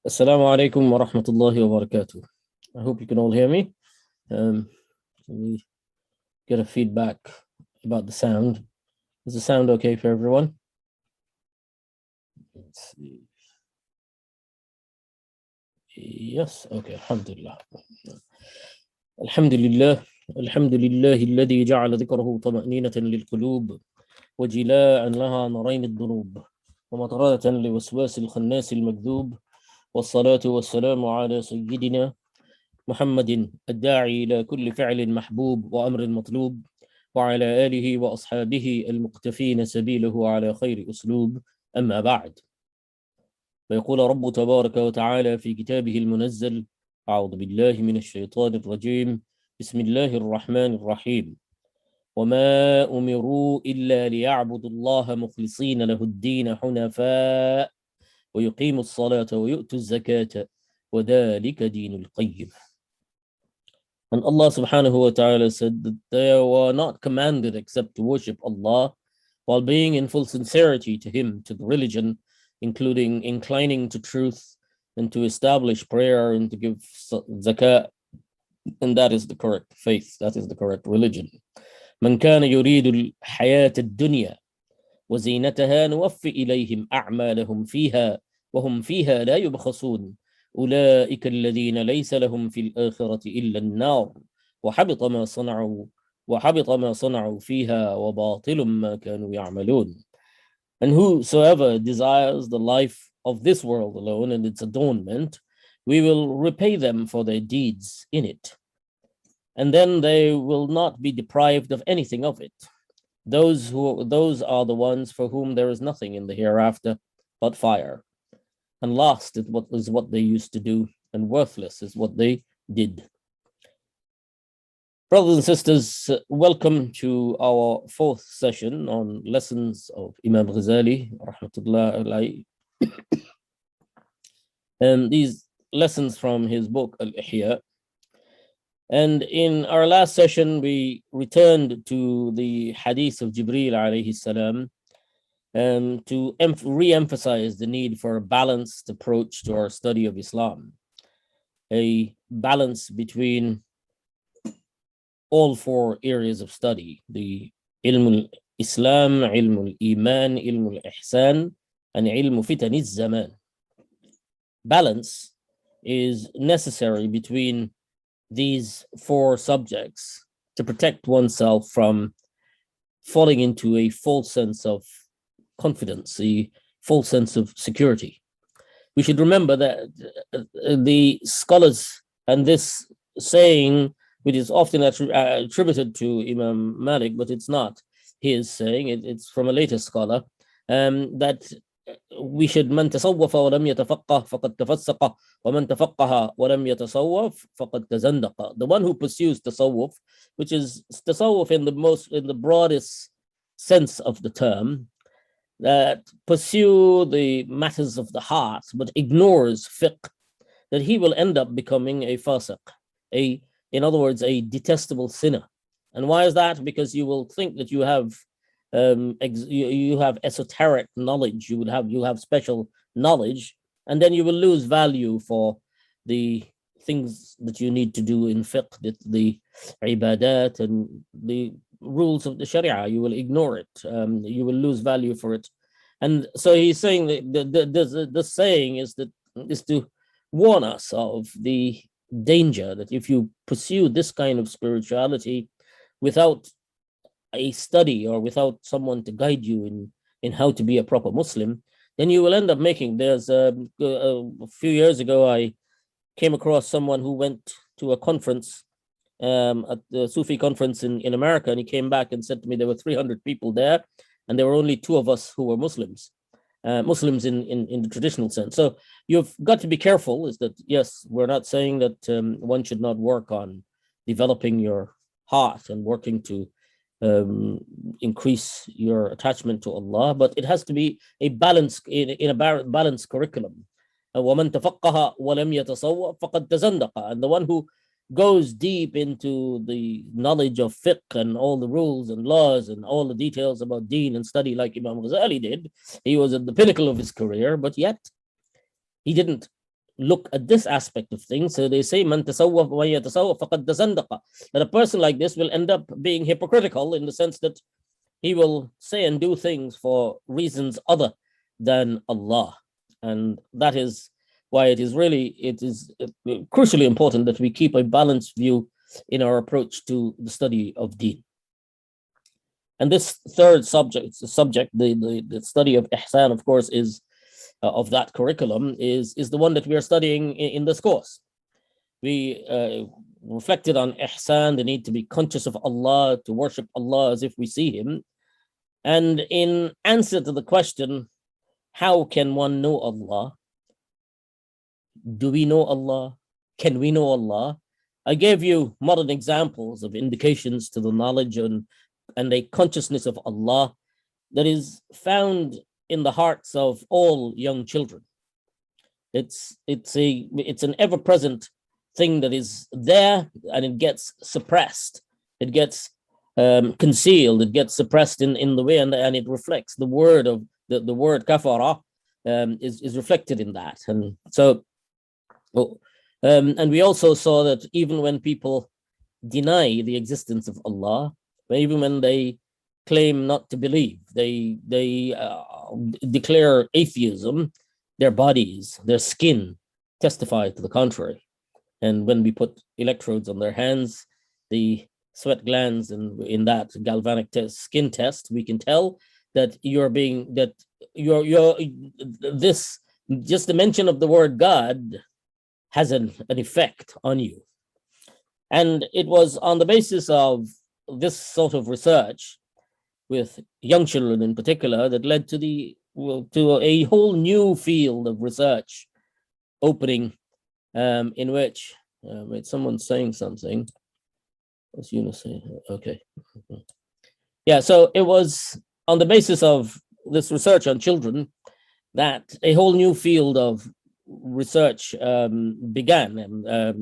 Assalamu alaikum wa rahmatullahi wa barakatuh. I hope you can all hear me. Can we get a feedback about the sound? Is the sound okay for everyone? Let's see. Yes, okay, alhamdulillah. Alhamdulillah. الحمد لله الذي جعل ذكره طمأنينة للقلوب وجلاء لها نرين الذنوب ومطردة لوسواس الخناس المكذوب والصلاة والسلام على سيدنا محمد الداعي إلى كل فعل محبوب وأمر مطلوب وعلى آله وأصحابه المقتفين سبيله على خير أسلوب. أما بعد، فيقول رب تبارك وتعالى في كتابه المنزل: أعوذ بالله من الشيطان الرجيم، بسم الله الرحمن الرحيم، وما أمروا إلا ليعبدوا الله مخلصين له الدين حنفاء ويقيموا الصلاة ويؤتوا الزكاة وذلك دين القيم. And Allah subhanahu wa ta'ala said that they were not commanded except to worship Allah while being in full sincerity to Him, to the religion, including inclining to truth and to establish prayer and to give zakah. And that is the correct faith, that is the correct religion. من كان يريد الحياة الدنيا وزينتها نوفي إليهم أعمالهم فيها وهم فيها لا يبخسون أولئك الذين ليس لهم في الآخرة إلا النار وحبط ما صنعوا فيها وباطل ما كانوا يعملون. And whosoever desires the life of this world alone and its adornment, we will repay them for their deeds in it, and then they will not be deprived of anything of it. Those are the ones for whom there is nothing in the hereafter but fire. And lost is what they used to do, and worthless is what they did. Brothers and sisters, welcome to our fourth session on lessons of Imam Ghazali, rahmatullah alayhi. And these lessons from his book, Ihya. And in our last session, we returned to the hadith of Jibreel alayhi salam to re-emphasize the need for a balanced approach to our study of Islam, a balance between all four areas of study: the ilm al-Islam, ilm al-Iman, ilm al-Ihsan, and ilm fitan al-Zaman. Balance is necessary between these four subjects to protect oneself from falling into a false sense of confidence, a false sense of security. We should remember that the scholars, and this saying, which is often attributed to Imam Malik, but it's not his saying, it's from a later scholar, that we should من تصوف ولم يتفقه فقد تفسق ومن تفقه ولم يتصوف فقد تزندق. The one who pursues tasawwuf, which is tasawwuf in the broadest sense of the term, that pursue the matters of the heart but ignores fiqh, that he will end up becoming a fasiq, in other words, a detestable sinner. And why is that? Because you will think that you have esoteric knowledge, you have special knowledge, and then you will lose value for the things that you need to do in fiqh, the ibadat and the rules of the sharia. You will ignore it. You will lose value for it. And so he's saying that the saying is to warn us of the danger that if you pursue this kind of spirituality without a study or without someone to guide you in how to be a proper Muslim, then you will end up making. There's a few years ago, I came across someone who went to a conference, at the Sufi conference in America, and he came back and said to me there were 300 people there, and there were only two of us who were Muslims, Muslims in the traditional sense. So you've got to be careful. Is that, yes, we're not saying that one should not work on developing your heart and working to increase your attachment to Allah, but it has to be a balance in a balanced curriculum. وَمَنْ تَفَقَّهَ وَلَمْ يَتَصَوَّفْ فَقَدْ تَزَنَّقَ. And the one who goes deep into the knowledge of fiqh and all the rules and laws and all the details about deen and study like Imam Ghazali did, he was at the pinnacle of his career, but yet he didn't look at this aspect of things. So they say, "Man tasawwaf wa yatasawwaf faqad tazandaqa," that a person like this will end up being hypocritical in the sense that he will say and do things for reasons other than Allah. And that is why it is crucially important that we keep a balanced view in our approach to the study of Deen. And this third subject, the study of Ihsan, of course, is of that curriculum is the one that we are studying in this course. We reflected on Ihsan, the need to be conscious of Allah, to worship Allah as if we see Him. And in answer to the question, how can one know Allah? Do we know Allah? Can we know Allah? I gave you modern examples of indications to the knowledge and a consciousness of Allah that is found in the hearts of all young children. It's an ever-present thing that is there, and it gets suppressed. It gets concealed. It gets suppressed in the way, and it reflects the word of the word kafara is reflected in that. And so, and we also saw that even when people deny the existence of Allah, even when they claim not to believe, they declare atheism, their bodies, their skin testify to the contrary. And when we put electrodes on their hands, the sweat glands, and in that galvanic skin test, we can tell that this, just the mention of the word God has an effect on you. And it was on the basis of this sort of research with young children in particular that led to a whole new field of research opening, in which wait, someone's saying something. What's Eunice saying? Okay. Yeah, so it was on the basis of this research on children that a whole new field of research began,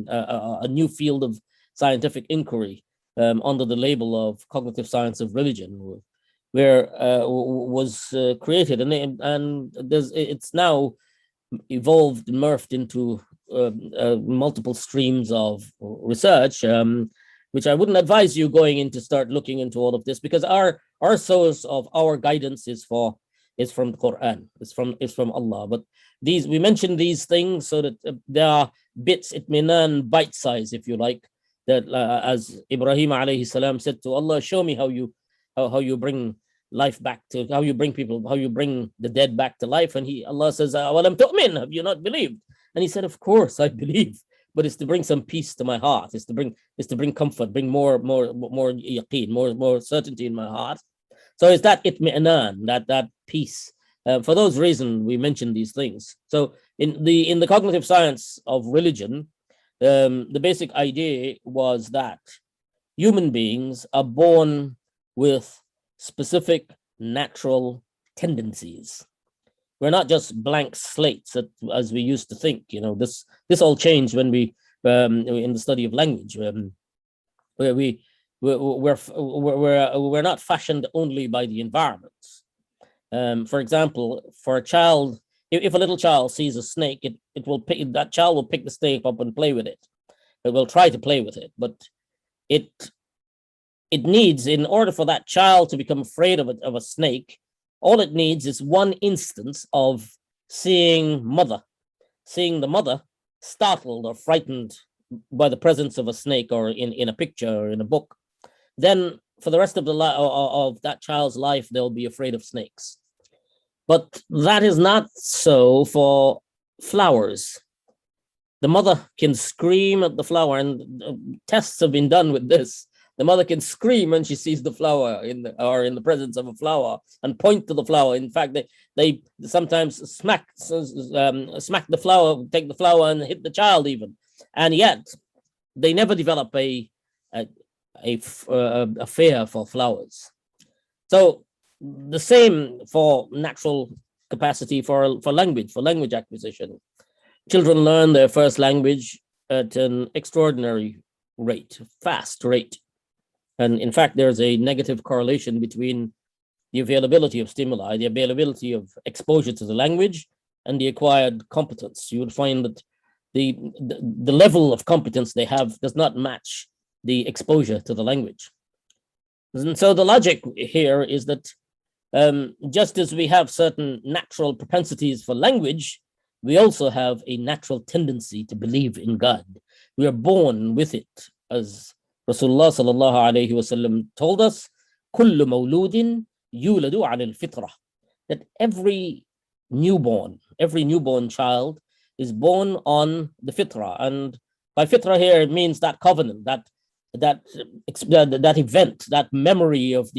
a new field of scientific inquiry under the label of cognitive science of religion, where was created, and it's now evolved, morphed into multiple streams of research, which I wouldn't advise you going in to start looking into all of this, because our source of our guidance is from the Quran, is from Allah. But we mention these things so that there are bits, itminan, bite size, if you like, that as Ibrahim alayhi salam said to Allah, show me how you bring life back to, how you bring the dead back to life. And Allah says, awalam tu'min, have you not believed? And he said, of course I believe, but it's to bring some peace to my heart. It's to bring comfort, bring more yaqeen, more certainty in my heart. So it's that itmi'anan, that peace. For those reasons, we mention these things. So in the cognitive science of religion, the basic idea was that human beings are born with specific natural tendencies. We're not just blank slates, as we used to think. This all changed when we in the study of language, where we're not fashioned only by the environment. For example, for a child, if a little child sees a snake, that child will pick the snake up and play with it. It will try to play with it, but it needs, in order for that child to become afraid of a snake, all it needs is one instance of seeing the mother startled or frightened by the presence of a snake, or in a picture or in a book. Then for the rest of of that child's life, they'll be afraid of snakes. But that is not so for flowers. The mother can scream at the flower, and tests have been done with this. The mother can scream when she sees the flower in the presence of a flower, and point to the flower. In fact, they sometimes smack the flower, take the flower, and hit the child even. And yet, they never develop a fear for flowers. So the same for natural capacity for language acquisition. Children learn their first language at an extraordinary rate, fast rate. And in fact, there's a negative correlation between the availability of stimuli, the availability of exposure to the language, and the acquired competence. You would find that the level of competence they have does not match the exposure to the language. And so the logic here is that just as we have certain natural propensities for language, we also have a natural tendency to believe in God. We are born with it, as Rasulullah sallallahu alayhi wasallam told us, كل مولود يولد على الفطرة, that every newborn child is born on the fitrah. And by fitrah here, it means that covenant, that event, that memory of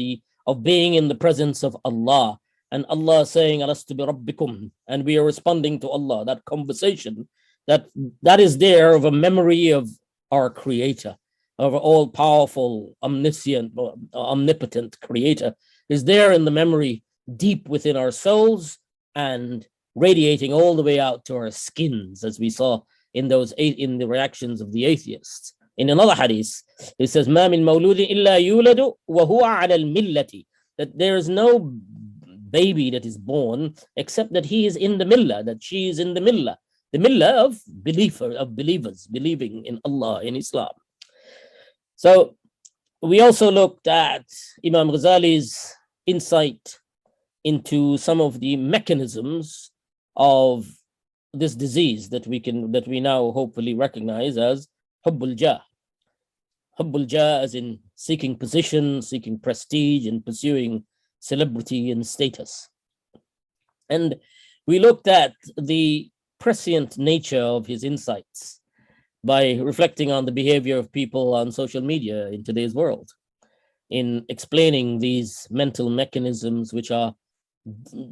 being in the presence of Allah, and Allah saying, Alastu bi rabbikum, and we are responding to Allah. That conversation, that is there of a memory of our Creator, of all-powerful, omniscient, omnipotent Creator, is there in the memory deep within our souls and radiating all the way out to our skins, as we saw in the reactions of the atheists. In another hadith, it says, "Ma min mawludin illa yuladu wa huwa ala al-millati," that there is no baby that is born except that he is in the millah, that she is in the millah of believers, believing in Allah, in Islam. So we also looked at Imam Ghazali's insight into some of the mechanisms of this disease that we now hopefully recognize as hubbul jah. Hubbul jah as in seeking position, seeking prestige, and pursuing celebrity and status. And we looked at the prescient nature of his insights by reflecting on the behavior of people on social media in today's world, in explaining these mental mechanisms which are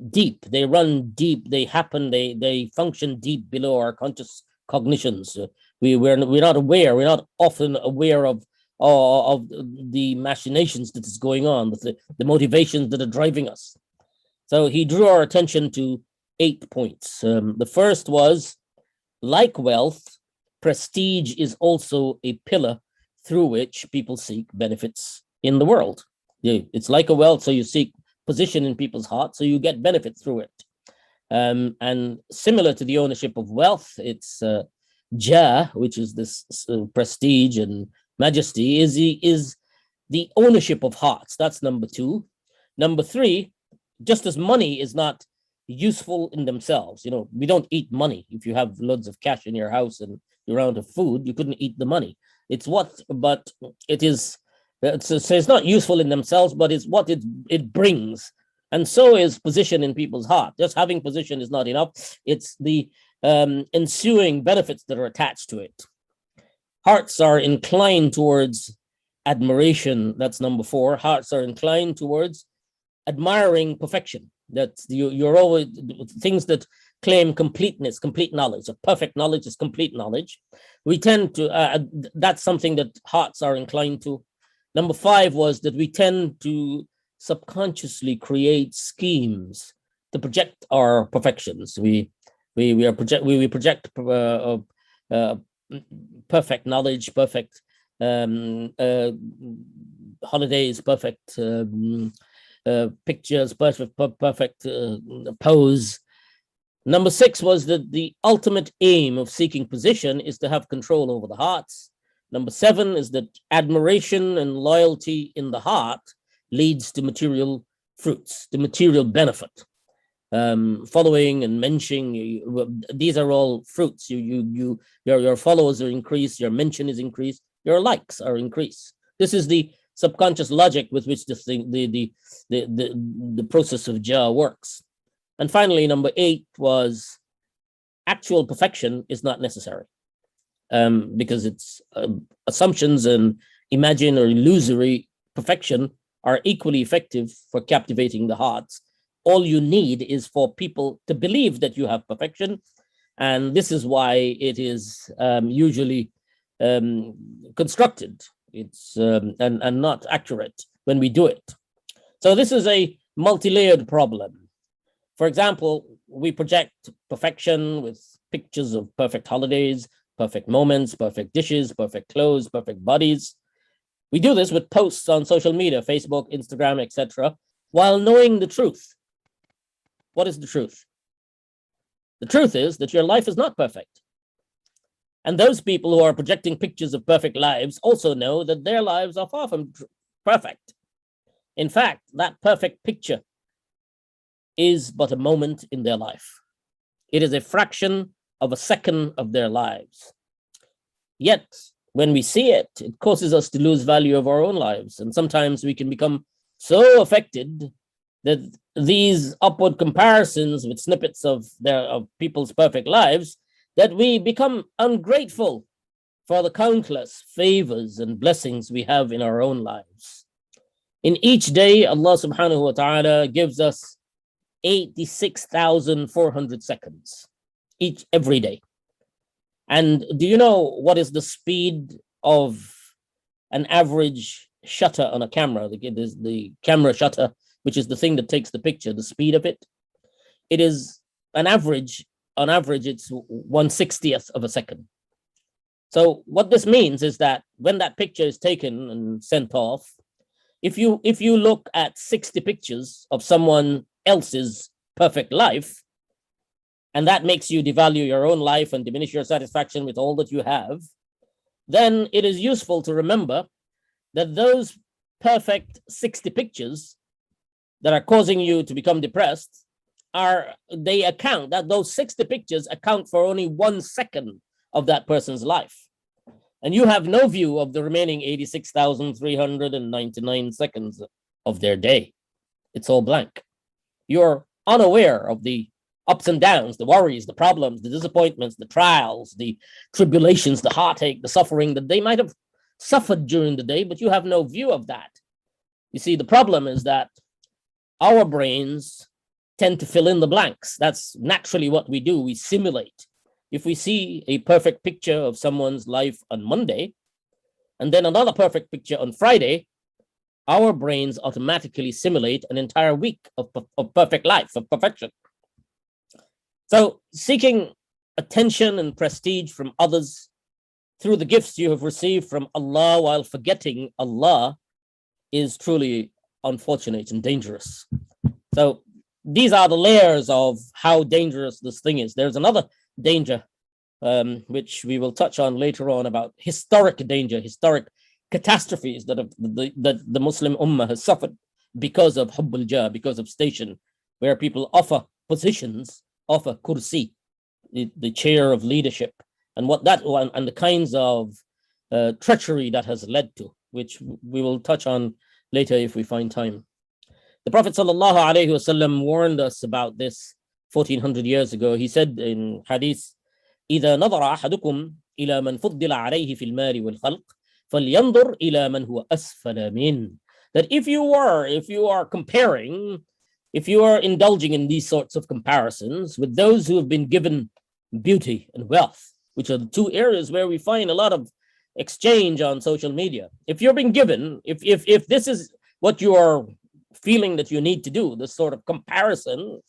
deep, they run deep, they happen, they function deep below our conscious cognitions. We're not often aware of the machinations that is going on, the motivations that are driving us. So he drew our attention to 8 points. The first was, like wealth, prestige is also a pillar through which people seek benefits in the world. It's like a wealth, so you seek position in people's hearts, so you get benefit through it. And similar to the ownership of wealth, it's jah, which is this prestige and majesty, is the ownership of hearts. That's number 2. Number 3, just as money is not useful in themselves, we don't eat money. If you have loads of cash in your house and you're out of food, you couldn't eat the money. But it is. So it's not useful in themselves, but it's what it brings. And so is position in people's heart. Just having position is not enough. It's the ensuing benefits that are attached to it. Hearts are inclined towards admiration. That's number 4. Hearts are inclined towards admiring perfection. That's you're always things that claim completeness, complete knowledge. A perfect knowledge is complete knowledge. We tend to, that's something that hearts are inclined to. Number 5 was that we tend to subconsciously create schemes to project our perfections. We project perfect knowledge, perfect holidays, perfect pictures, perfect pose. Number 6 was that the ultimate aim of seeking position is to have control over the hearts. Number 7 is that admiration and loyalty in the heart leads to material fruits, to material benefit. Following and mentioning, these are all fruits. Your followers are increased, your mention is increased, your likes are increased. This is the subconscious logic with which the process of jah works. And finally, number 8 was actual perfection is not necessary. Because it's assumptions and imagined or illusory perfection are equally effective for captivating the hearts. All you need is for people to believe that you have perfection, and this is why it is usually constructed. It's and not accurate when we do it. So this is a multi-layered problem. For example, we project perfection with pictures of perfect holidays, perfect moments, perfect dishes, perfect clothes, perfect bodies. We do this with posts on social media, Facebook, Instagram, etc., while knowing the truth. What is the truth? The truth is that your life is not perfect. And those people who are projecting pictures of perfect lives also know that their lives are far from perfect. In fact, that perfect picture is but a moment in their life. It is a fraction of a second of their lives. Yet, when we see it, it causes us to lose value of our own lives. And sometimes we can become so affected that these upward comparisons with snippets of people's perfect lives, that we become ungrateful for the countless favors and blessings we have in our own lives. In each day, Allah subhanahu wa ta'ala gives us 86,400 seconds every day. And do you know what is the speed of an average shutter on a camera? The camera shutter, which is the thing that takes the picture, the speed of it. It is on average, it's 1/60th of a second. So what this means is that when that picture is taken and sent off, if you look at 60 pictures of someone else's perfect life, and that makes you devalue your own life and diminish your satisfaction with all that you have, then it is useful to remember that those perfect 60 pictures that are causing you to become depressed those 60 pictures account for only 1 second of that person's life. And you have no view of the remaining 86,399 seconds of their day. It's all blank. You're unaware of the ups and downs, the worries, the problems, the disappointments, the trials, the tribulations, the heartache, the suffering that they might have suffered during the day, but you have no view of that. You see, the problem is that our brains tend to fill in the blanks. That's naturally what we do. We simulate. If we see a perfect picture of someone's life on Monday, and then another perfect picture on Friday, our brains automatically simulate an entire week of perfect life, of perfection. So seeking attention and prestige from others through the gifts you have received from Allah while forgetting Allah is truly unfortunate and dangerous. So these are the layers of how dangerous this thing is. There's another danger, which we will touch on later on, about historic danger, historic catastrophes that the Muslim Ummah has suffered because of hubbul jah, because of station, where people offer positions, offer kursi, the chair of leadership, and and the kinds of treachery that has led to, which we will touch on later if we find time. The Prophet ﷺ warned us about this 1400 years ago. He said in hadith, إِذَا نَظَرَ أَحَدُكُمْ إِلَى مَنْ فُضِّلَ عَلَيْهِ فِي الْمَالِ وَالْخَلْقِ فَلْيَنْظُرْ إِلَى مَنْ هُوَ أَسْفَلَ مِنْهُ. That if you are comparing, if you are indulging in these sorts of comparisons with those who have been given beauty and wealth, which are the two areas where we find a lot of exchange on social media. If you're being given, if this is what you are feeling that you need to do, this sort of comparison,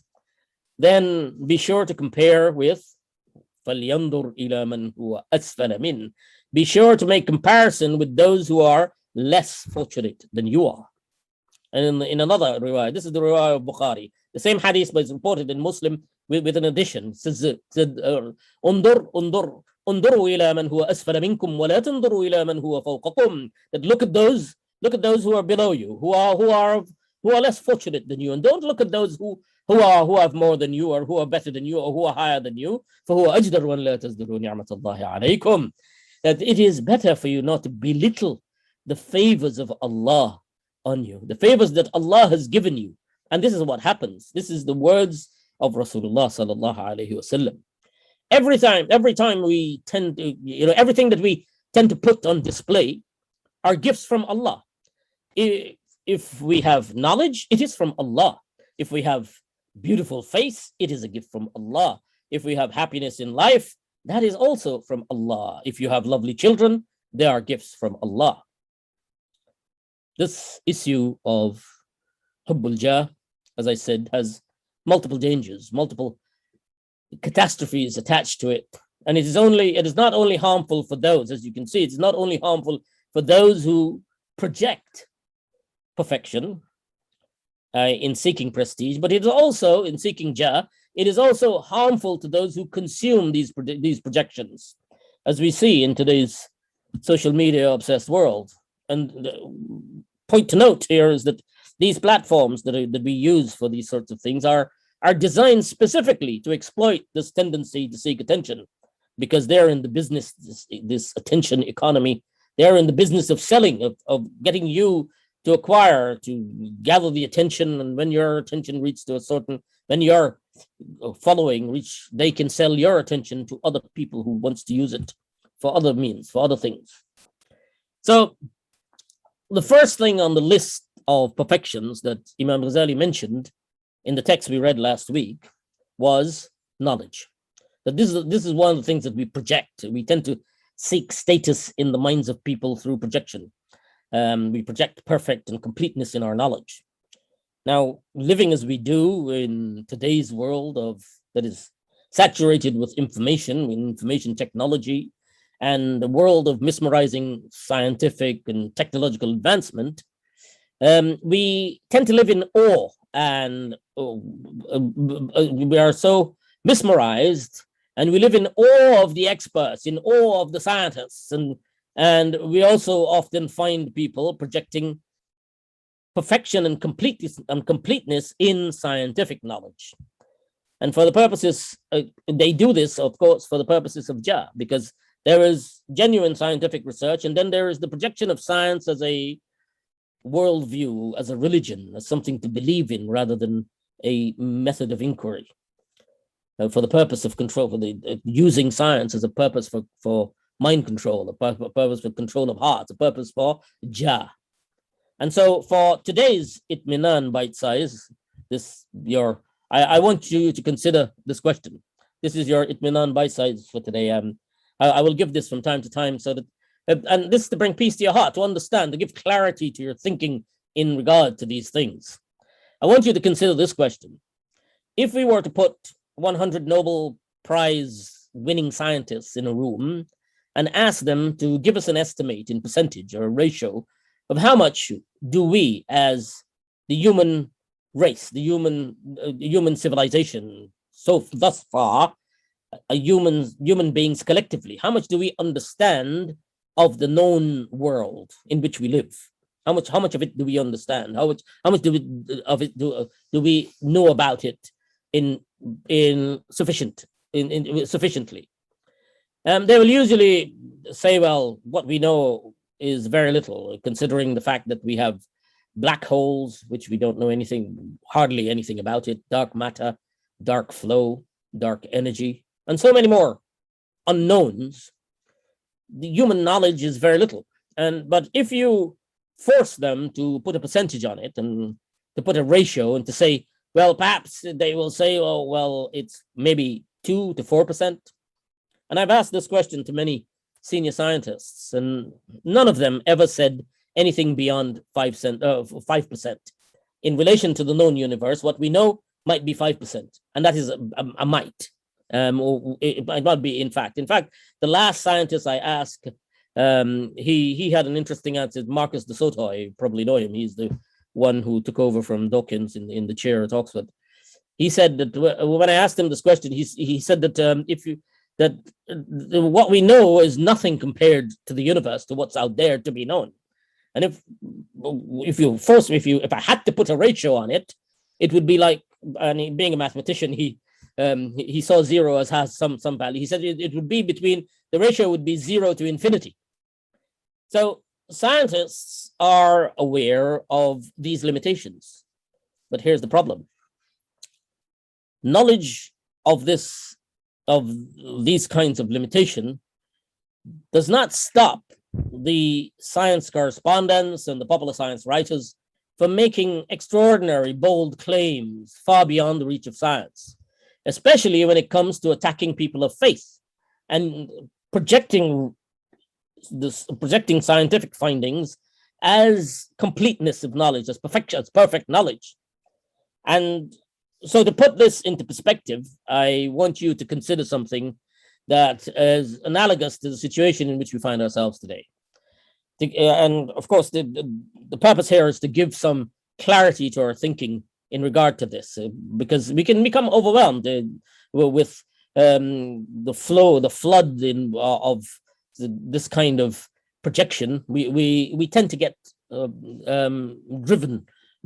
then be sure to compare with فَلْيَنْظُرْ إِلَى مَنْ هُوَ أَسْفَلَ مِنْهُ. Be sure to make comparison with those who are less fortunate than you are. And in another riwayah, this is the riwayah of Bukhari, the same hadith was reported in Muslim with an addition. It says, انظروا إلى من هو أسفل منكم ولا تنظروا إلى من هو فوقكم. That look at those who are below you, who are less fortunate than you, and don't look at those who have more than you, or who are better than you, or who are higher than you. فهو أجدر وأن لا تزدروا نعمة الله عليكم. That it is better for you not to belittle the favors of Allah on you, the favors that Allah has given you. And this is what happens. This is the words of Rasulullah sallallahu alaihi wasallam. Every time we tend to, everything that we tend to put on display are gifts from Allah. If we have knowledge, it is from Allah. If we have beautiful face, it is a gift from Allah. If we have happiness in life, that is also from Allah. If you have lovely children, they are gifts from Allah. This issue of hubbul jah, as I said, has multiple dangers, multiple catastrophes attached to it. And it is not only harmful for those, as you can see, it's not only harmful for those who project perfection in seeking prestige, but it is also, in seeking jah, it is also harmful to those who consume these projections. as we see in today's social media obsessed world. And the point to note here is that these platforms that we use for these sorts of things are designed specifically to exploit this tendency to seek attention, because they're in the business, this attention economy. They're in the business of selling, of getting you to acquire, to gather the attention. And when your attention reaches to a certain, when your following reach, they can sell your attention to other people who wants to use it for other means, for other things. So the first thing on the list of perfections that Imam Ghazali mentioned in the text we read last week was knowledge. That this is one of the things that we project. We tend to seek status in the minds of people through projection. We project perfect and completeness in our knowledge. Now, living as we do in today's world that is saturated with information technology, and the world of mesmerizing scientific and technological advancement, we tend to live in awe, and we are so mesmerized, and we live in awe of the experts, in awe of the scientists, and we also often find people projecting perfection and completeness in scientific knowledge. And for the purposes, they do this, of course, for the purposes of jah, because there is genuine scientific research, and then there is the projection of science as a worldview, as a religion, as something to believe in rather than a method of inquiry. For the purpose of control, for the using science as a purpose for mind control, a purpose for control of hearts, a purpose for jah. And so for today's Itminan bite size, I want you to consider this question. This is your Itminan bite size for today. I will give this from time to time so that, and this is to bring peace to your heart, to understand, to give clarity to your thinking in regard to these things. I want you to consider this question. If we were to put 100 Nobel Prize winning scientists in a room and ask them to give us an estimate in percentage or a ratio of how much do we as the human race, the human civilization, so thus far, human beings collectively, how much do we understand of the known world in which we live? How much of it do we understand? How much do we know about it sufficiently? They will usually say, well, what we know is very little, considering the fact that we have black holes, which we don't know hardly anything about it, dark matter, dark flow, dark energy, and so many more unknowns. The human knowledge is very little. But if you force them to put a percentage on it and to put a ratio and to say, well, perhaps they will say, oh, well, it's maybe 2 to 4%. And I've asked this question to many senior scientists, and none of them ever said anything beyond 5%. In relation to the known universe, what we know might be 5%, and that is a might. Or it might not be in fact. In fact, the last scientist I asked, he had an interesting answer. Marcus de Soto, you probably know him. He's the one who took over from Dawkins in the chair at Oxford. He said that when I asked him this question, he said that what we know is nothing compared to the universe, to what's out there to be known. And if I had to put a ratio on it, it would be like, and being a mathematician, he saw zero as has some value. He said it would be the ratio would be 0 to infinity. So scientists are aware of these limitations, but here's the problem. Knowledge of these kinds of limitation does not stop the science correspondents and the popular science writers from making extraordinary, bold claims far beyond the reach of science, especially when it comes to attacking people of faith and projecting scientific findings as completeness of knowledge, as perfection, as perfect knowledge. And so to put this into perspective, I want you to consider something that is analogous to the situation in which we find ourselves today. And of course, the purpose here is to give some clarity to our thinking in regard to this, because we can become overwhelmed with the flow, the flood of this kind of projection, we tend to get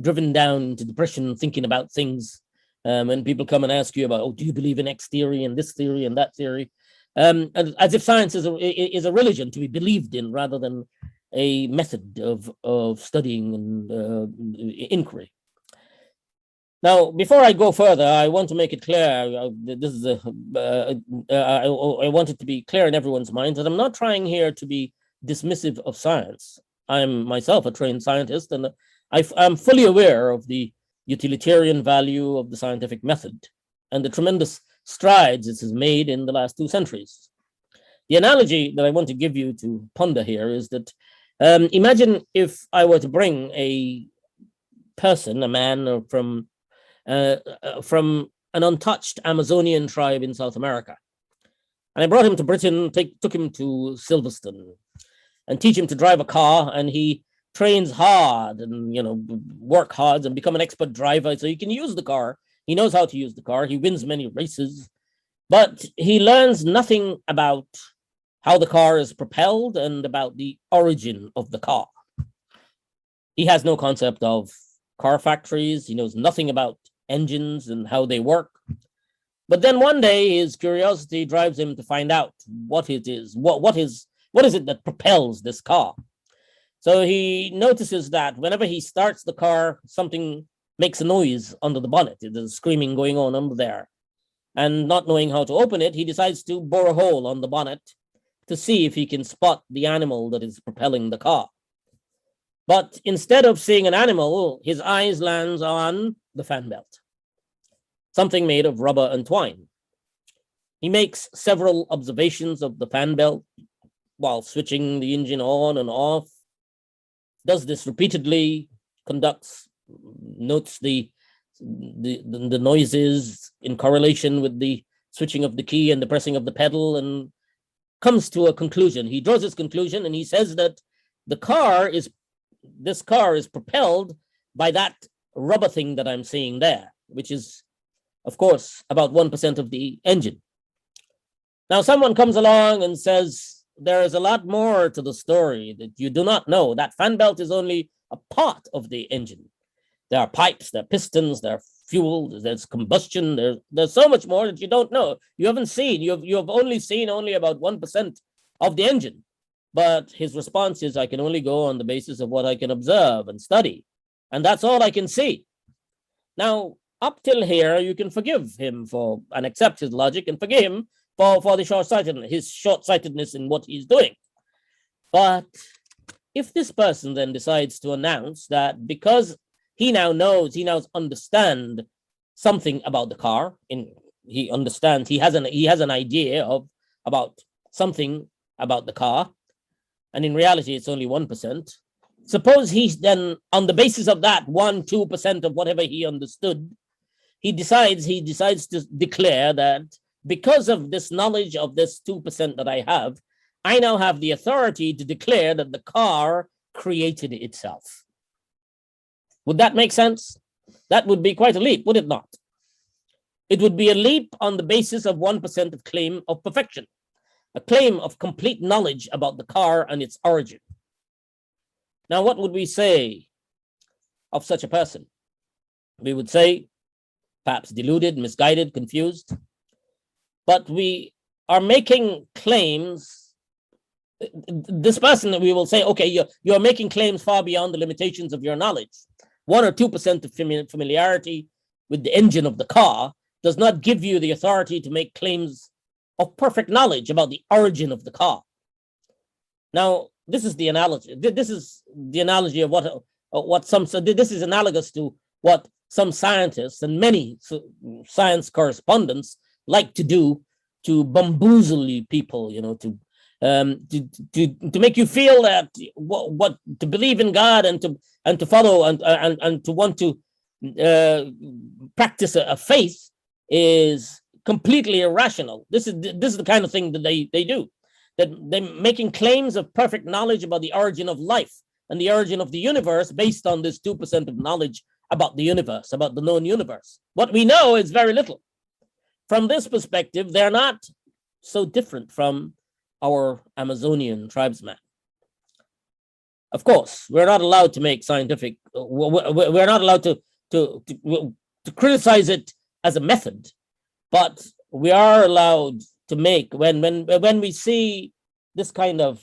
driven down to depression, thinking about things. And people come and ask you about, oh, do you believe in X theory and this theory and that theory? As if science is a religion to be believed in rather than a method of studying and inquiry. Now, before I go further, I want to make it clear, this is I want it to be clear in everyone's mind that I'm not trying here to be dismissive of science. I'm myself a trained scientist, and I'm fully aware of the utilitarian value of the scientific method and the tremendous strides it has made in the last 2 centuries. The analogy that I want to give you to ponder here is that imagine if I were to bring a person, a man from an untouched Amazonian tribe in South America, and I brought him to Britain, took him to Silverstone, and teach him to drive a car, and he trains hard and work hard and become an expert driver so he can use the car. He knows how to use the car. He wins many races, but he learns nothing about how the car is propelled and about the origin of the car. He has no concept of car factories. He knows nothing about engines and how they work. But then one day his curiosity drives him to find out what it is. What is it that propels this car? So he notices that whenever he starts the car, something makes a noise under the bonnet. There's screaming going on under there. And not knowing how to open it, he decides to bore a hole on the bonnet to see if he can spot the animal that is propelling the car. But instead of seeing an animal, his eyes lands on the fan belt, something made of rubber and twine. He makes several observations of the fan belt while switching the engine on and off, does this repeatedly, notes the noises in correlation with the switching of the key and the pressing of the pedal, and comes to a conclusion. He draws his conclusion and he says that this car is propelled by that rubber thing that I'm seeing there, which is, of course, about 1% of the engine. Now, someone comes along and says, there is a lot more to the story that you do not know. That fan belt is only a part of the engine. There are pipes, there are pistons, there are fuel, there's combustion, there's so much more that you don't know. You haven't seen, you have only seen about 1% of the engine. But his response is, I can only go on the basis of what I can observe and study. And that's all I can see. Now, up till here, you can forgive him and accept his logic and forgive him for the short-sightedness in what he's doing. But if this person then decides to announce that because he now understands something about the car, he understands, he has an idea about something about the car, and in reality it's only 1%. Suppose he's then, on the basis of that 1-2% of whatever he understood, he decides to declare that because of this knowledge of this 2% that I now have the authority to declare that the car created itself. Would that make sense? That would be quite a leap, would it not? It would be a leap on the basis of 1% of claim of perfection, a claim of complete knowledge about the car and its origin. Now, what would we say of such a person? We would say, perhaps deluded, misguided, confused. But we are making claims. This person, we will say, okay, you're making claims far beyond the limitations of your knowledge. 1 or 2% of familiarity with the engine of the car does not give you the authority to make claims of perfect knowledge about the origin of the car. Now, this is the analogy. This is the analogy of this is analogous to what some scientists and many science correspondents like to do to bamboozle people, to make you feel that what to believe in God and to follow and to want to practice a faith is completely irrational. This is the kind of thing that they do. That they're making claims of perfect knowledge about the origin of life and the origin of the universe based on this 2% of knowledge about the universe, about the known universe. What we know is very little. from this perspective, they're not so different from our Amazonian tribesmen. Of course, we're not allowed to make scientific, we're not allowed to criticize it as a method, but we are allowed to make, when we see this kind of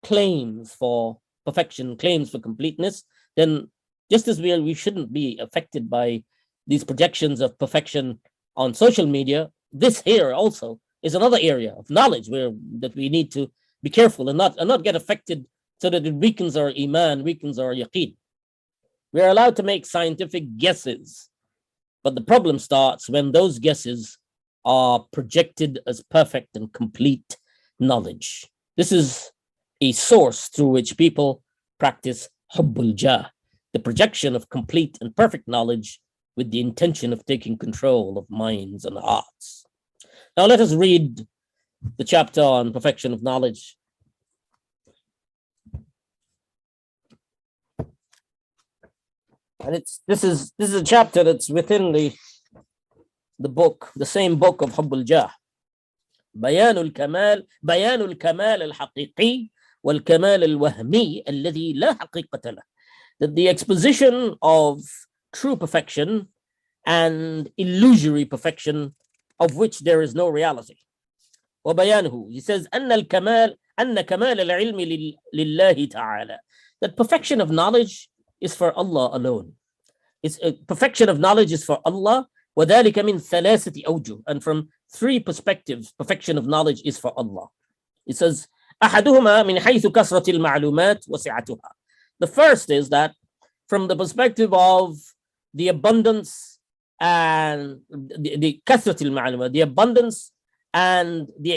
claims for perfection, claims for completeness, then just as we shouldn't be affected by these projections of perfection on social media, this here also is another area of knowledge that we need to be careful and not get affected, so that it weakens our iman, weakens our yaqeen. We are allowed to make scientific guesses, but the problem starts when those guesses are projected as perfect and complete knowledge. This is a source through which people practice hubbul jah, the projection of complete and perfect knowledge with the intention of taking control of minds and hearts. Now let us read the chapter on perfection of knowledge. And this is a chapter that's within the book, the same book of Hubbul Jah. بيان الكمال الحقيقي والكمال الوهمي الذي لا حقيقة له. That the exposition of true perfection and illusory perfection of which there is no reality. وبيانه, he says أن كمال العلم لله تعالى. That perfection of knowledge is for Allah alone. It's perfection of knowledge is for Allah. وذلك من ثلاثة أوجه, and from three perspectives, perfection of knowledge is for Allah. It says أحدهما من حيث كثرة المعلومات وسعتها. The first is that from the perspective of the abundance and the كثرة المعلومات, the abundance and the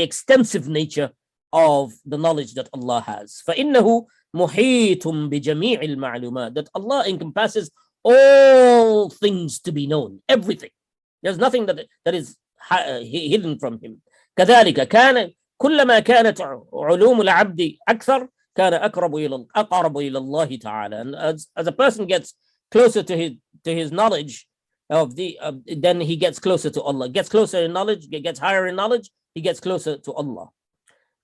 extensive nature of the knowledge that Allah has. فإنه محيط بجميع المعلومات, that Allah encompasses all things to be known, everything. There's nothing that is hidden from him. كذلك كلما كانت علوم العبد أكثر كان أقرب إلى الله تعالى. And as a person gets closer to his knowledge of then he gets closer to Allah. Gets closer in knowledge, gets higher in knowledge, he gets closer to Allah.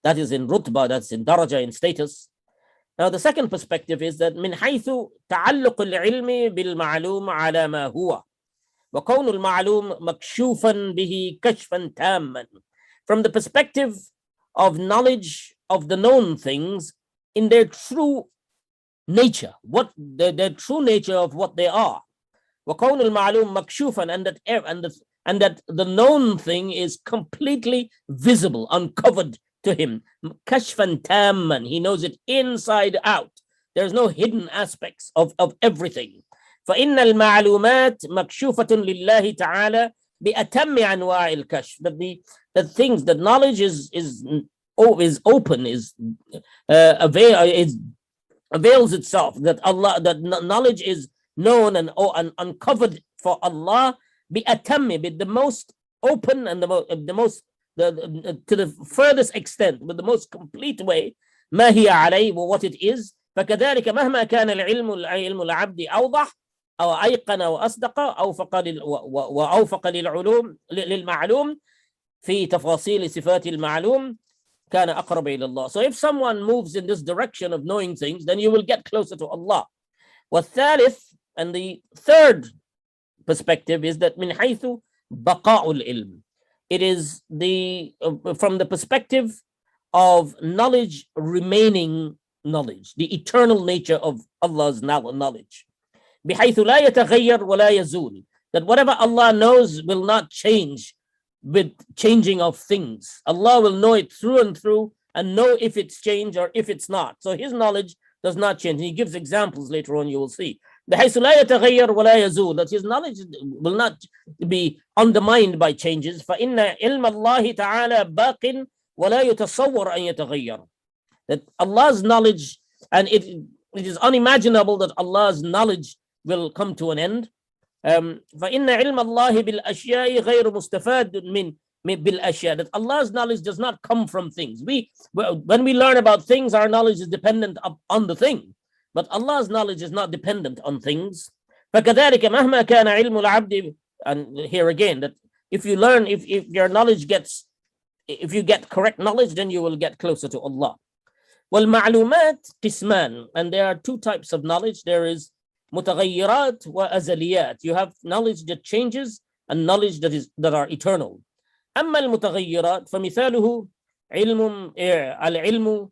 That is in rutbah, that's in daraja, in status. Now the second perspective is that من حيث تعلق العلم بالمعلوم على ما هو وكون المعلوم مكشوفا به كشفا تاما. From the perspective of knowledge of the known things in their true nature, what their true nature of what they are. وكون المعلوم مكشوفا, and that the known thing is completely visible, uncovered to him. Kashfan tamman, he knows it inside out. There's no hidden aspects of everything. فإن المعلومات مكشوفة لله تعالى بأتم أنواع الكشف. That things, that knowledge is open, avails itself. That Allah, that knowledge is known and uncovered for Allah بأتم, with the most open and the most to the furthest extent, with the most complete way. ما هي عليه, what it is. فكذلك مهما كان علم العبد أوضح أو أيقن وأصدق وأوفق للمعلوم في تفاصيل صفات المعلوم كان أقرب إلى الله. So if someone moves in this direction of knowing things, then you will get closer to Allah. والثالث, and the third perspective is that من حيث بقاء العلم. It is from the perspective of knowledge remaining knowledge, the eternal nature of Allah's knowledge. بحيث لا يتغير ولا يزول. That whatever Allah knows will not change with changing of things. Allah will know it through and through and know if it's changed or if it's not. So his knowledge does not change. He gives examples later on, you will see. بحيث لا يتغير ولا يزول, that his knowledge will not be undermined by changes. فإن علم الله تعالى باق ولا يتصور أن يتغير. That Allah's knowledge, and it is unimaginable that Allah's knowledge will come to an end. فإن علم الله بالأشياء غير مستفاد من بالأشياء. That Allah's knowledge does not come from things. When we learn about things, our knowledge is dependent on the thing. But Allah's knowledge is not dependent on things. فكذلك مهما كان علم العبد, and here again, that if you learn, if your knowledge gets, if you get correct knowledge, then you will get closer to Allah. والمعلومات قسمان, and there are two types of knowledge. There is متغيرات وأزليات. You have knowledge that changes and knowledge that are eternal. أما المتغيرات فمثاله علم العلم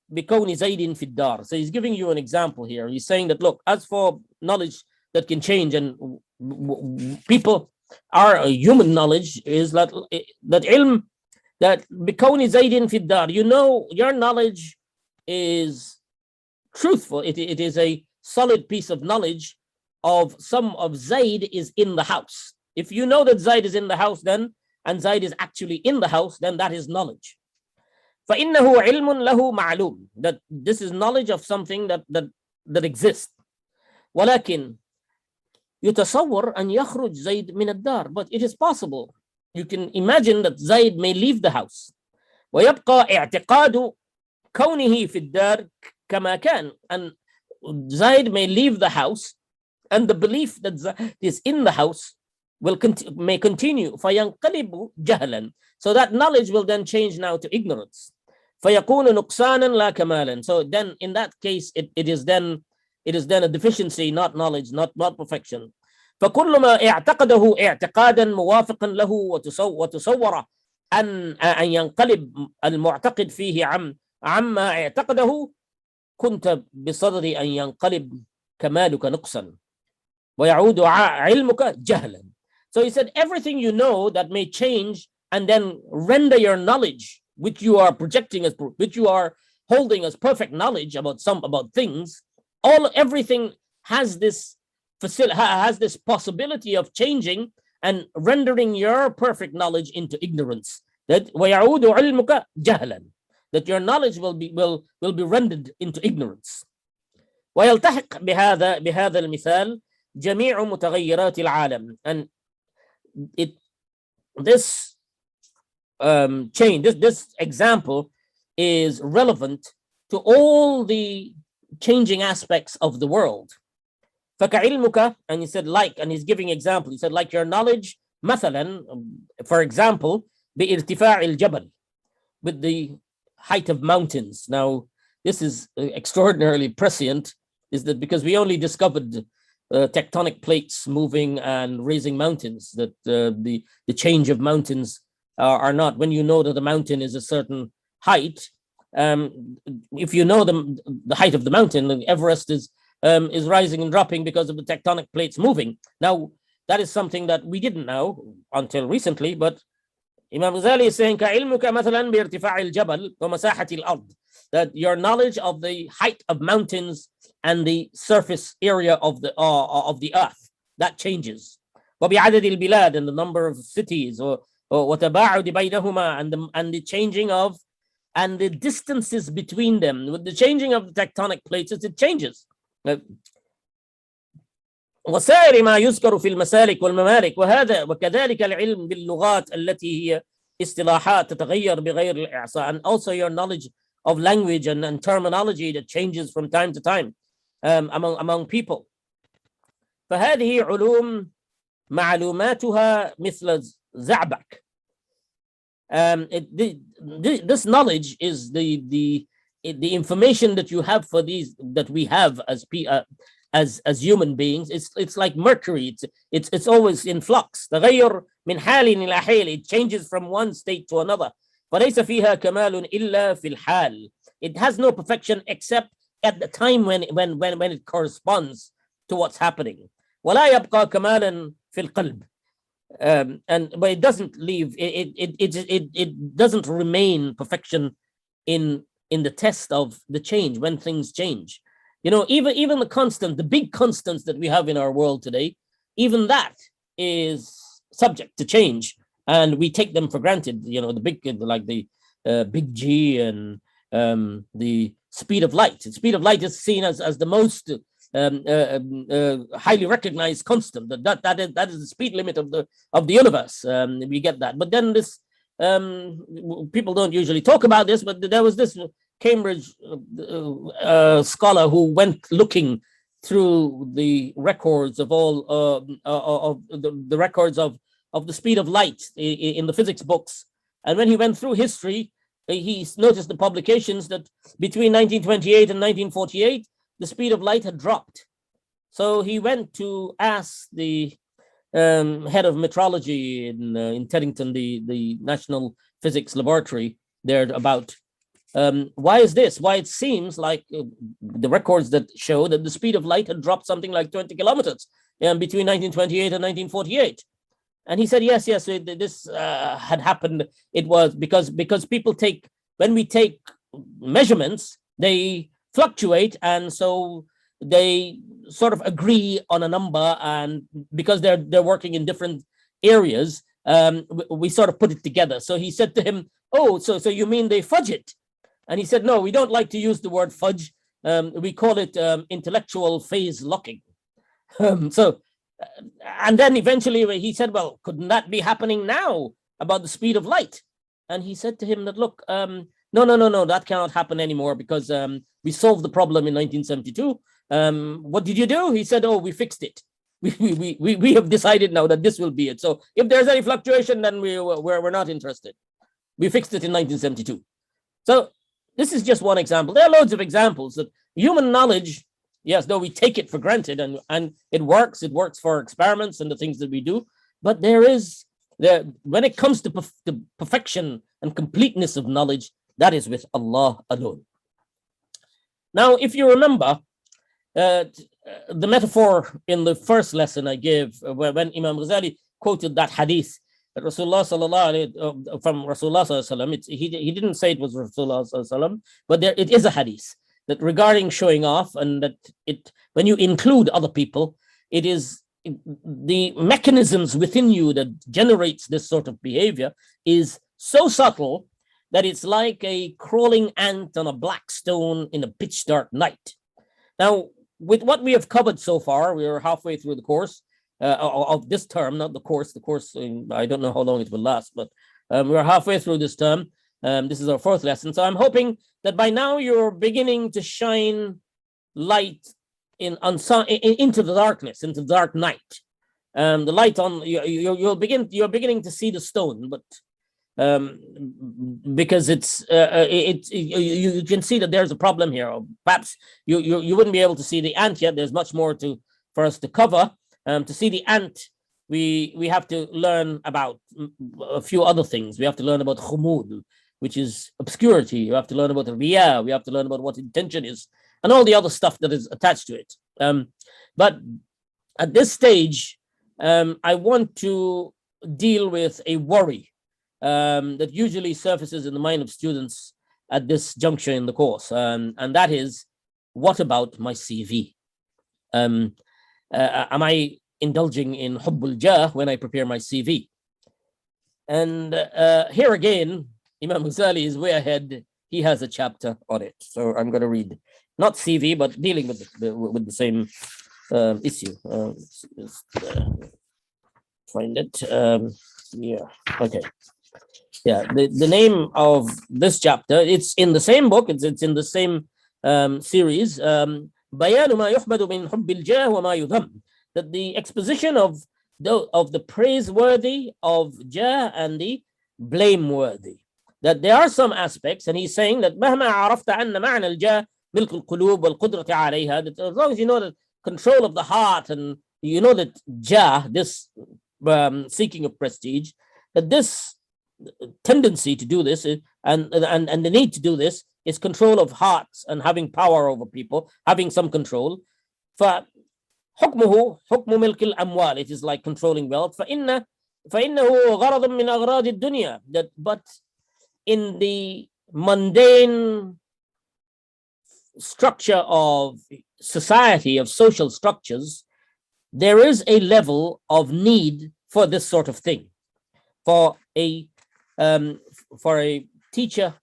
بكون زيد في الدار. So he's giving you an example here. He's saying that, look, as for knowledge that can change, and people, our human knowledge is that ilm, that بكون زيد في الدار, you know, your knowledge is truthful. It is a solid piece of knowledge of some of Zaid is in the house. If you know that Zaid is in the house, then, and Zaid is actually in the house, then that is knowledge. فإنه علم له معلوم, that this is knowledge of something that exists. ولكن يتصور أن يخرج زيد من الدار, but it is possible, you can imagine that Zaid may leave the house. ويبقى اعتقاد كونه في الدار كما كان, and Zaid may leave the house, and the belief that Zaid is in the house may continue. فينقلب جهلا, so that knowledge will then change now to ignorance. فيكون نقصانا لا كمالا, so then in that case it is then a deficiency, not knowledge, not perfection. فكل ما اعتقده اعتقادا موافقا له وتصور أن ينقلب المعتقد فيه عما اعتقده كنت بصدد أن ينقلب كمالك نقصا ويعود علمك جهلا. So he said, everything you know that may change and then render your knowledge, which you are projecting as, which you are holding as perfect knowledge about things, everything has this possibility of changing and rendering your perfect knowledge into ignorance. That ويعود علمك جهلا, that your knowledge will be rendered into ignorance. ويلتحق بهذا المثال جميع متغيرات العالم, and this example is relevant to all the changing aspects of the world. فكعلمك, and he said like, and he's giving example. He said like your knowledge, مثلا, for example, بارتفاع الجبل, with the height of mountains. Now, this is extraordinarily prescient, is that because we only discovered tectonic plates moving and raising mountains, that the change of mountains are not, when you know that the mountain is a certain height, if you know the height of the mountain, the Everest is rising and dropping because of the tectonic plates moving. Now, that is something that we didn't know until recently, but Imam Ghazali is saying كعلمك مثلا بارتفاع الجبل ومساحة الأرض, that your knowledge of the height of mountains and the surface area of the earth, that changes. وبعدد البلاد, and the number of cities, وتباعد بينهما, and the changing of, and the distances between them. With the changing of the tectonic plates, it changes. وسائر ما يذكر في المسالك والممالك وكذلك العلم باللغات التي هي اصطلاحات تتغير بغير الإعصاء, and also your knowledge of language and terminology that changes from time to time among people. فهذه علوم معلوماتها مثل زعبك. This knowledge is the information that you have for these, that we have as human beings. It's like mercury. It's always in flux. تغير من حال إلى حال. It changes from one state to another. فليس فيها كمال إلا في الحال. It has no perfection except at the time when it corresponds to what's happening. ولا يبقى كمالا في القلب. But it doesn't leave. It doesn't remain perfection in the test of the change, when things change. You know, even the big constants that we have in our world today, even that is subject to change, and we take them for granted. You know, the big, like the big G and the speed of light. The speed of light is seen as the most highly recognized constant. That is the speed limit of the universe. We get that, but then this people don't usually talk about this. But there was this Cambridge scholar who went looking through the records of all of the records of of the speed of light in the physics books. And when he went through history, he noticed the publications that between 1928 and 1948, the speed of light had dropped. So he went to ask the head of metrology in Teddington, the National Physics Laboratory there, about why is this? Why it seems like the records that show that the speed of light had dropped something like 20 kilometers between 1928 and 1948. And he said, yes, this had happened. It was because people when we take measurements, they fluctuate. And so they sort of agree on a number. And because they're working in different areas, we sort of put it together. So he said to him, oh, so you mean they fudge it? And he said, no, we don't like to use the word fudge. We call it intellectual phase locking. And then eventually he said, well, couldn't that be happening now about the speed of light? And he said to him that, look, no, that cannot happen anymore because we solved the problem in 1972. What did you do? He said, oh, we fixed it. We have decided now that this will be it. So if there's any fluctuation, then we're not interested. We fixed it in 1972. So this is just one example. There are loads of examples that human knowledge, yes, though we take it for granted and it works for experiments and the things that we do, but when it comes to the perfection and completeness of knowledge, that is with Allah alone. Now, if you remember the metaphor in the first lesson I gave, when Imam Ghazali quoted that hadith that Rasulullah from Rasulullah, he didn't say it was Rasulullah, but it is a hadith that regarding showing off, and that when you include other people, it is the mechanisms within you that generates this sort of behavior is so subtle that it's like a crawling ant on a black stone in a pitch dark night. Now, with what we have covered so far, we are halfway through the course of this term, not the course. The course, I don't know how long it will last, but we're halfway through this term. This is our fourth lesson. So I'm hoping that by now you're beginning to shine light into the darkness, into the dark night. The light on you're beginning to see the stone, but because you can see that there's a problem here. Or perhaps you wouldn't be able to see the ant yet. There's much more for us to cover. To see the ant, we have to learn about a few other things. We have to learn about khumud, which is obscurity. You have to learn about Riyad. We have to learn about what intention is and all the other stuff that is attached to it. But at this stage, I want to deal with a worry that usually surfaces in the mind of students at this juncture in the course. And that is, what about my CV? Am I indulging in hubbul jah when I prepare my CV? And here again, Imam Ghazali is way ahead. He has a chapter on it. So I'm going to read, not CV, but dealing with the same issue. Find it. Okay. Yeah, the name of this chapter, it's in the same book, it's in the same series, بيان ما يحمد من حب الجاه وما يذم, that the exposition of the praiseworthy of jah and the blameworthy, that there are some aspects, and he's saying that مهما عرفت أن معنى الجاه ملك القلوب والقدرة عليها, that as long as you know the control of the heart and you know that jah, this seeking of prestige, that this tendency to do this and the need to do this is control of hearts and having power over people, having some control. فحكمه حكم ملك الأموال, it is like controlling wealth. فإنه غرض من أغراض الدنيا, that but in the mundane structure of society, of social structures, there is a level of need for this sort of thing. For a teacher,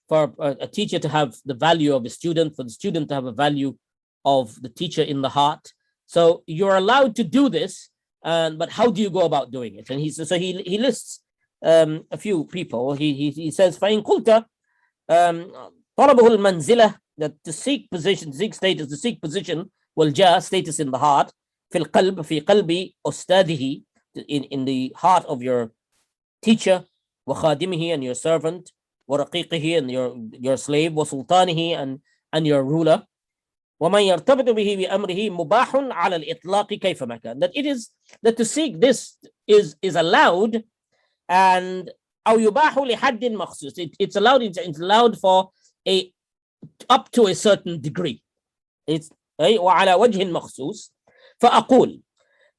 to have the value of a student, for the student to have a value of the teacher in the heart. So you're allowed to do this, but how do you go about doing it? And he lists a few people. He says, فَإِنْ قُلْتَ طَلَبُهُ الْمَنْزِلَةِ, that to seek position, to seek status, to seek position, والجاه, status in the heart, في القلب, في قلب أستاذه, in the heart of your teacher, وخادمه, and your servant, ورقيقه, and your slave, وسلطانه, and your ruler. ومن يرتبط به بأمره مباح على الإطلاق كيفما كان. That it is that to seek this is allowed, and أو يباح لحد مخصوص. It's allowed for a up to a certain degree. It's وعلى وجه مخصوص. فأقول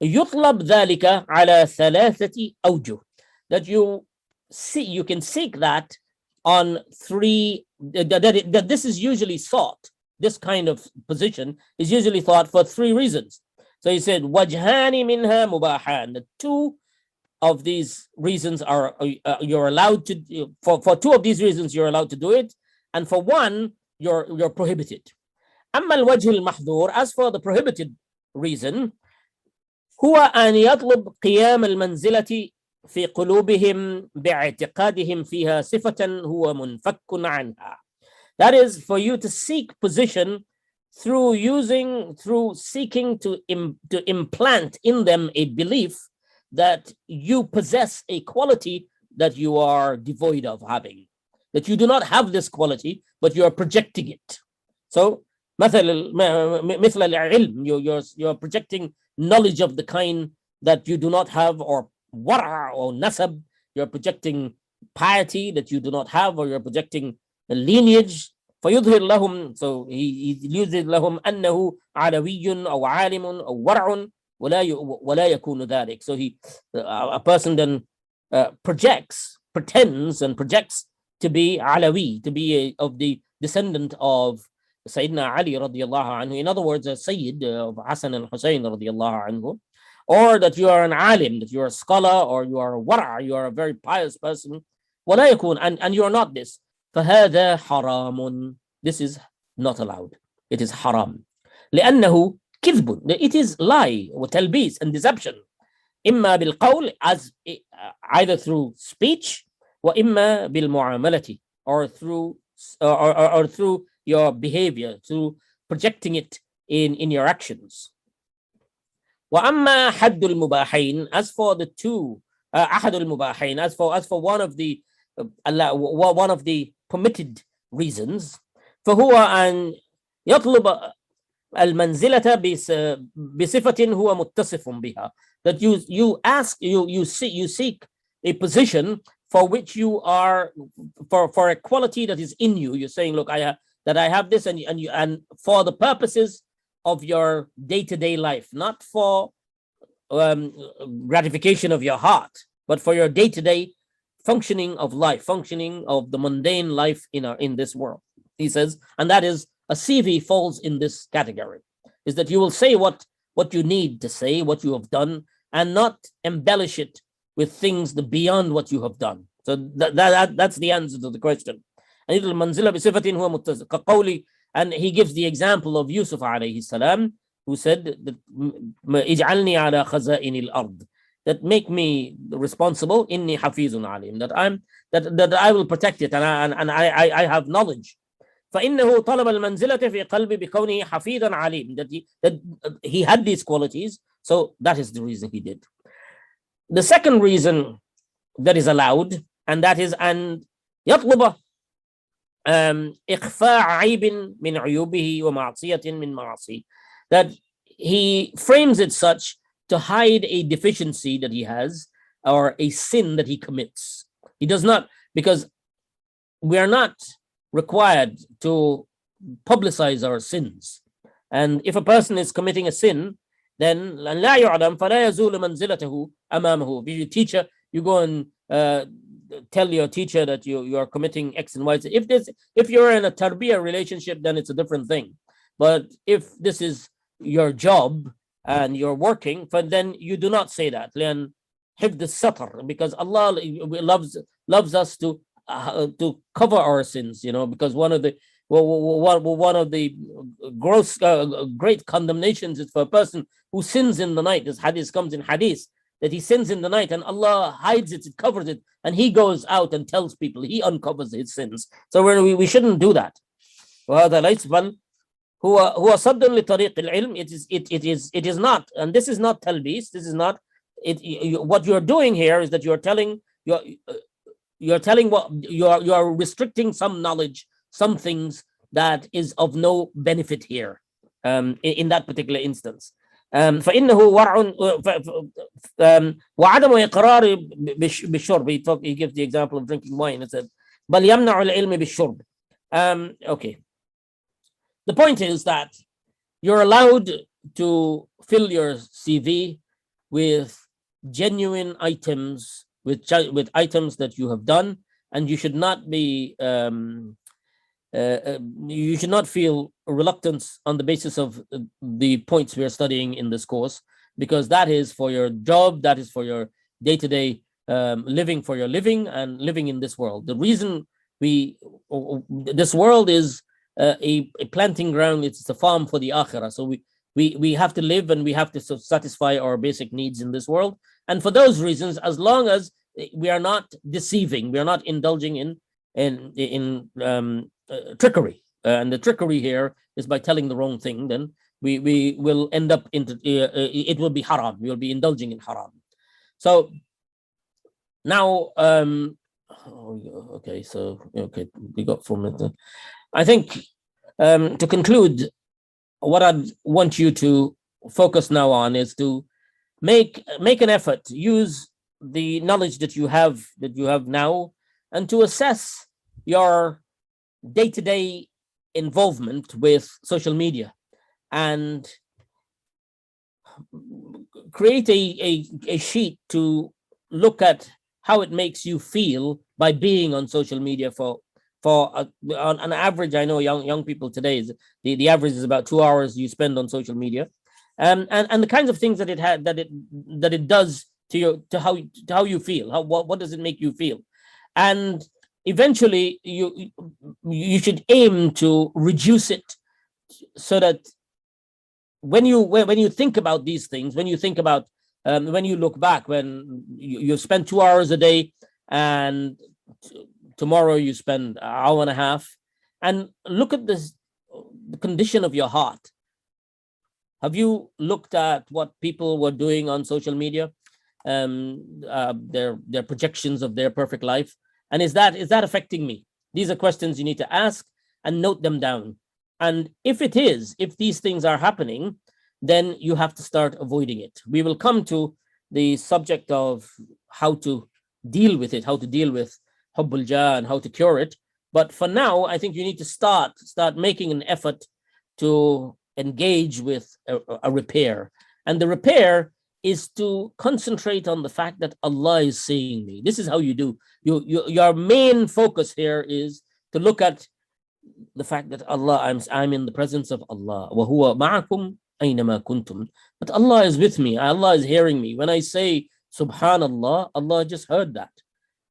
يطلب ذلك على ثلاثة أوجه. That you can seek that on three. That this is usually sought. This kind of position is usually thought for three reasons. So he said, وَجْهَانِ مِنْهَا مُبَاحًا. The two of these reasons are you're allowed to. For two of these reasons you're allowed to do it, and for one you're prohibited. أما الوجه المحظور, as for the prohibited reason, هو أن يطلب قيام المنزلة في قلوبهم باعتقادهم فيها صفة هو منفك عنها. That is for you to seek position through seeking to implant in them a belief that you possess a quality that you are devoid of having, that you do not have this quality, but you are projecting it. So, مثل العلم, you're projecting knowledge of the kind that you do not have, or wara or nasab, you're projecting piety that you do not have, or you're projecting the lineage. فيظهر لهم, so he uses لهم أنه علوي أو عالم أو ورع ولا يكون ذلك. So a person then pretends to be alawi, to be of the descendant of Sayyidina Ali radiallahu anhu. In other words, a Sayyid of Hassan and Hussein radiallahu anhu. Or that you are an alim, that you are a scholar, or you are a wara, you are a very pious person. ولا يكون, and you are not this. فهذا حرام. This is not allowed. It is haram. لأنه كذب. It is lie, وتلبيس, and deception. إما بالقول, as either through speech, وإما بالمعاملة, or through your behavior, through projecting it in your actions. وأما حد المباحين, as for the two, أحد المباحين, as for one of the permitted reasons, فهو أن يطلب المنزلة بصفة هو متصف بها. That you seek a position for which you are, for a quality that is in you. You're saying, look, I have this, and for the purposes of your day-to-day life, not for gratification of your heart, but for your day-to-day functioning of life, functioning of the mundane life in this world. He says, and that is, a CV falls in this category, is that you will say what you need to say, what you have done, and not embellish it with things beyond what you have done. So that's the answer to the question. And he gives the example of Yusuf alayhi salam, who said that اجعلني على خزائن الأرض, that make me responsible, inni hafizun alim, that I will protect it, and I have knowledge. فإنه طلب المنزلة في قلبي بكونه حفيظا عليم, that he had these qualities, so that is the reason he did. The second reason that is allowed, and that is أن يطلب إخفاء عيب من عيوبه ومعصية من معاصيه, that he frames it such to hide a deficiency that he has, or a sin that he commits. He does not, because we are not required to publicize our sins. And if a person is committing a sin, then لا يعلم فلا يزول منزلته أمامه. If you teacher, you go and tell your teacher that you are committing X and Y. If you're in a tarbiyah relationship, then it's a different thing. But if this is your job and you're working, then you do not say that. لأن حفظ الستر, because Allah loves us to cover our sins, because one of the gross great condemnations is for a person who sins in the night. This hadith comes in hadith that he sins in the night and Allah hides it, covers it, and he goes out and tells people, he uncovers his sins. So we shouldn't do that. وهذا ليس بل هو صد لطريق العلم. It is not, and this is not talbis, this is not what you're doing here is that you're telling what you're restricting some knowledge, some things that is of no benefit here, in that particular instance. فإنه ورع وعدم إقرار بالشرب. He gives the example of drinking wine. It says بل يمنع العلم بالشرب. Okay. The point is that you're allowed to fill your CV with genuine items, with items that you have done, and you should not be you should not feel reluctance on the basis of the points we are studying in this course, because that is for your job, that is for your day-to-day living, for your living and living in this world. The reason this world is a planting ground, it's a farm for the akhirah. So we have to live, and we have to satisfy our basic needs in this world. And for those reasons, as long as we are not deceiving, we are not indulging in trickery, and the trickery here is by telling the wrong thing, then we will end up into it will be haram. We will be indulging in haram. So now, okay, we got 4 minutes. I think to conclude, what I want you to focus now on is to make an effort, use the knowledge that you have now, and to assess your day-to-day involvement with social media, and create a sheet to look at how it makes you feel by being on social media for on an average. I know young people today, is the average is about 2 hours you spend on social media, and the kinds of things that it does to how you feel. What does it make you feel? And eventually you should aim to reduce it, so that when you think about these things, when you think about when you look back, when you spend 2 hours a day, and tomorrow you spend an hour and a half, and look at the condition of your heart. Have you looked at what people were doing on social media, their projections of their perfect life? And is that affecting me? These are questions you need to ask and note them down. And if these things are happening, then you have to start avoiding it. We will come to the subject of how to deal with it, how to deal with hubbul jah and how to cure it. But for now, I think you need to start making an effort to engage with a repair. And the repair is to concentrate on the fact that Allah is seeing me. This is how you do. Your main focus here is to look at the fact that Allah, I'm in the presence of Allah. وَهُوَ مَعَكُمْ أَيْنَمَا كُنْتُمْ. But Allah is with me. Allah is hearing me. When I say Subhanallah, Allah just heard that.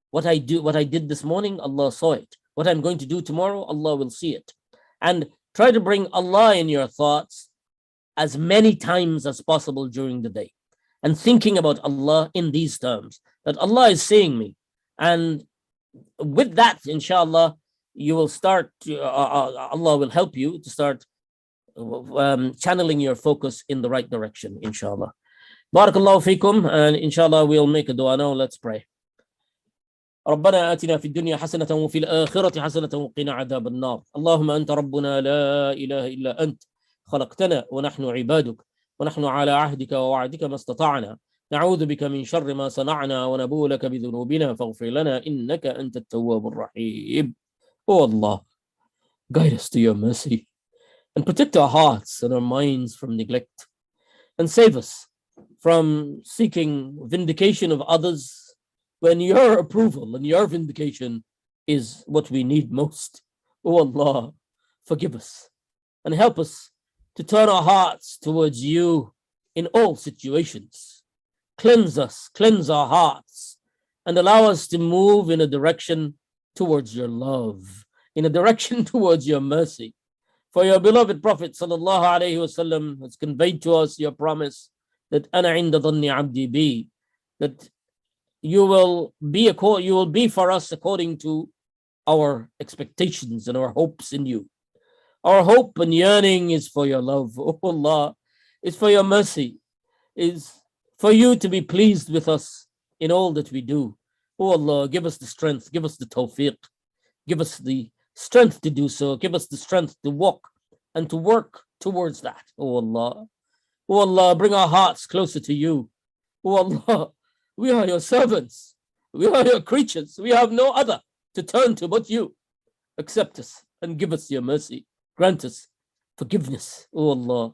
What I did this morning, Allah saw it. What I'm going to do tomorrow, Allah will see it. And try to bring Allah in your thoughts as many times as possible during the day, and thinking about Allah in these terms, that Allah is seeing me. And with that, inshallah, you will start, Allah will help you to start channeling your focus in the right direction, inshallah. Barakallahu fikum, and inshallah we'll make a dua now. Let's pray. ربنا آتنا في الدنيا حسنة وفي الآخرة حسنة وقنا عذاب النار. اللهم أنت ربنا لا إله إلا أنت، خلقتنا ونحن عبادك، ونحن على عهدك ووعدك ما استطعنا، نعوذ بك من شر ما صنعنا ونبوء لك بذنوبنا فاغفر لنا إنك أنت التواب الرحيم. Oh Allah, guide us to your mercy, and protect our hearts and our minds from neglect, and save us from seeking vindication of others when your approval and your vindication is what we need most. Oh Allah, forgive us and help us to turn our hearts towards you in all situations. Cleanse us, cleanse our hearts, and allow us to move in a direction towards your love, in a direction towards your mercy. For your beloved Prophet sallallahu alaihi wasallam has conveyed to us your promise that ana inda dhanni abdi bi, that you will be for us according to our expectations and our hopes in you. Our hope and yearning is for your love, oh Allah, is for your mercy, is for you to be pleased with us in all that we do. Oh Allah, give us the strength, give us the tawfiq, give us the strength to do so, give us the strength to walk and to work towards that. Oh Allah. Oh Allah, bring our hearts closer to you. Oh Allah, we are your servants. We are your creatures. We have no other to turn to but you. Accept us and give us your mercy. Grant us forgiveness. Oh Allah.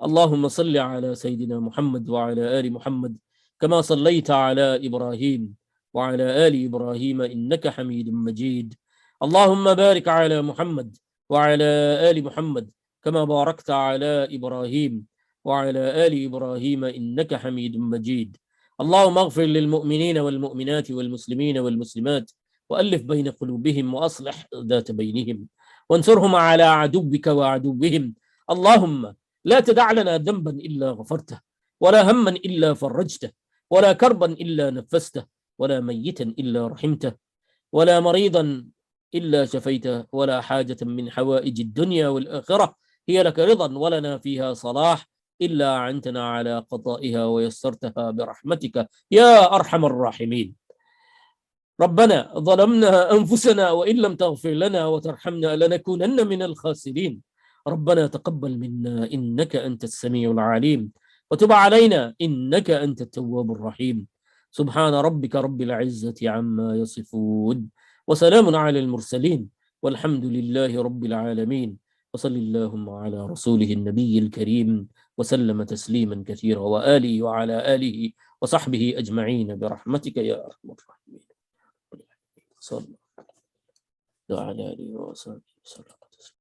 اللهم صل على سيدنا محمد وعلى آل محمد كما صليت على إبراهيم وعلى آل إبراهيم إنك حميد مجيد. اللهم بارك على محمد وعلى آل محمد كما باركت على إبراهيم وعلى آل إبراهيم إنك حميد مجيد. اللهم اغفر للمؤمنين والمؤمنات والمسلمين والمسلمات وألف بين قلوبهم وأصلح ذات بينهم وانصرهم على عدوك وعدوهم. اللهم لا تدع لنا ذنبا إلا غفرته ولا هما إلا فرجته ولا كربا إلا نفسته ولا ميتا إلا رحمته ولا مريضا إلا شفيته ولا حاجة من حوائج الدنيا والآخرة هي لك رضا ولنا فيها صلاح إلا أعنتنا على قضائها ويسرتها برحمتك يا أرحم الراحمين. ربنا ظلمنا أنفسنا وإن لم تغفر لنا وترحمنا لنكونن من الخاسرين. ربنا تقبل منا إنك أنت السميع العليم وتب علينا إنك أنت التواب الرحيم. سبحان ربك رب العزة عما يصفون وسلام على المرسلين والحمد لله رب العالمين وصل اللهم على رسوله النبي الكريم وسلم تسليما كثيرا وآله وعلى آله وصحبه أجمعين برحمتك يا أرحم الراحمين. صلى الله عليه وسلم.